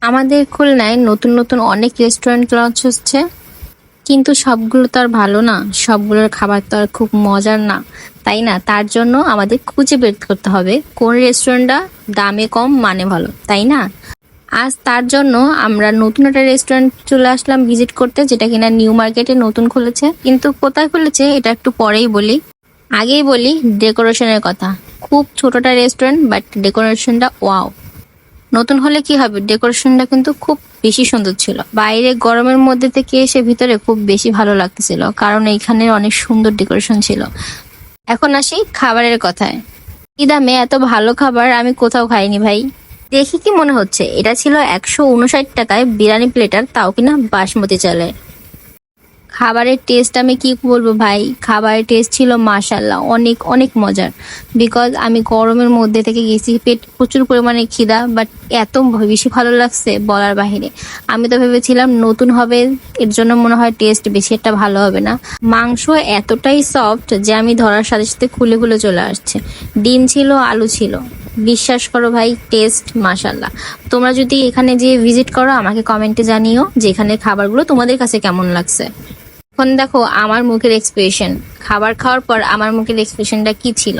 আমাদের খুলনায় নতুন নতুন অনেক রেস্টুরেন্ট লঞ্চ হচ্ছে, কিন্তু সবগুলো তো আর ভালো না, সবগুলোর খাবার তো আর খুব মজার না, তাই না? তার জন্য আমাদের খুঁজে বের করতে হবে কোন রেস্টুরেন্টটা দামে কম মানে ভালো, তাই না? আজ তার জন্য আমরা নতুন একটা রেস্টুরেন্ট চলে আসলাম ভিজিট করতে, যেটা কিনা নিউ মার্কেটে নতুন খুলেছে। কিন্তু কোথায় খুলেছে এটা একটু পরেই বলি, আগেই বলি ডেকোরেশনের কথা। খুব ছোটটা রেস্টুরেন্ট, বাট ডেকোরেশনটা ওয়াও। নতুন হলে কি হবে, ডেকোরেশনটা কিন্তু খুব বেশি সুন্দর ছিল। বাইরে গরমের মধ্যে থেকে এসে ভিতরে খুব বেশি ভালো লাগতেছিল, কারণ এইখানে অনেক সুন্দর ডেকোরেশন ছিল। এখন আসি খাবারের কথায়। এই দামে এত ভালো খাবার আমি কোথাও খাইনি ভাই। দেখি কি মনে হচ্ছে এটা ছিল 159 টাকায় বিরিয়ানি প্লেটার, তাও কিনা বাসমতি চালের। খাবারের টেস্ট আমি কি বলবো ভাই, খাবারের টেস্ট ছিল মাশাল্লাহ অনেক অনেক মজার। বিকজ আমি গরমের মধ্যে থেকে গেছি, পেট প্রচুর পরিমাণে খিদা, বাট এত বেশি ভালো লাগছে বলার বাহিরে। আমি তো ভেবেছিলাম নতুন হবে, এর জন্য মনে হয় টেস্ট বেশি একটা ভালো হবে না। মাংস এতটাই সফট যে আমি ধরার সাথে সাথে খুলে খুলে চলে আসছে। ডিম ছিল, আলু ছিল। বিশ্বাস করো ভাই, টেস্ট মাশাল্লাহ। তোমরা যদি এখানে যে ভিজিট করো আমাকে কমেন্টে জানিও যে এখানে খাবারগুলো তোমাদের কাছে কেমন লাগছে। এখন দেখো আমার মুখের এক্সপ্রেশন, খাবার খাওয়ার পর আমার মুখের এক্সপ্রেশনটা কি ছিল।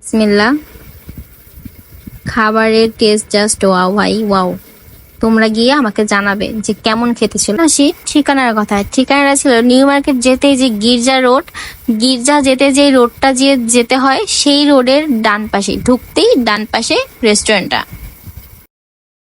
বিসমিল্লাহ। খাবারের টেস্ট জাস্ট ওয়াও ভাই, ওয়াও। তোমরা গিয়ে আমাকে জানাবে যে কেমন খেতে ছিল। আসি ঠিকানার কথা। ঠিকানাটা ছিল নিউ মার্কেট যেতে যে গির্জা রোড, গির্জা যেতে যে রোডটা যেতে হয় সেই রোডের ডান পাশে, ঢুকতেই ডান পাশে রেস্টুরেন্টটা।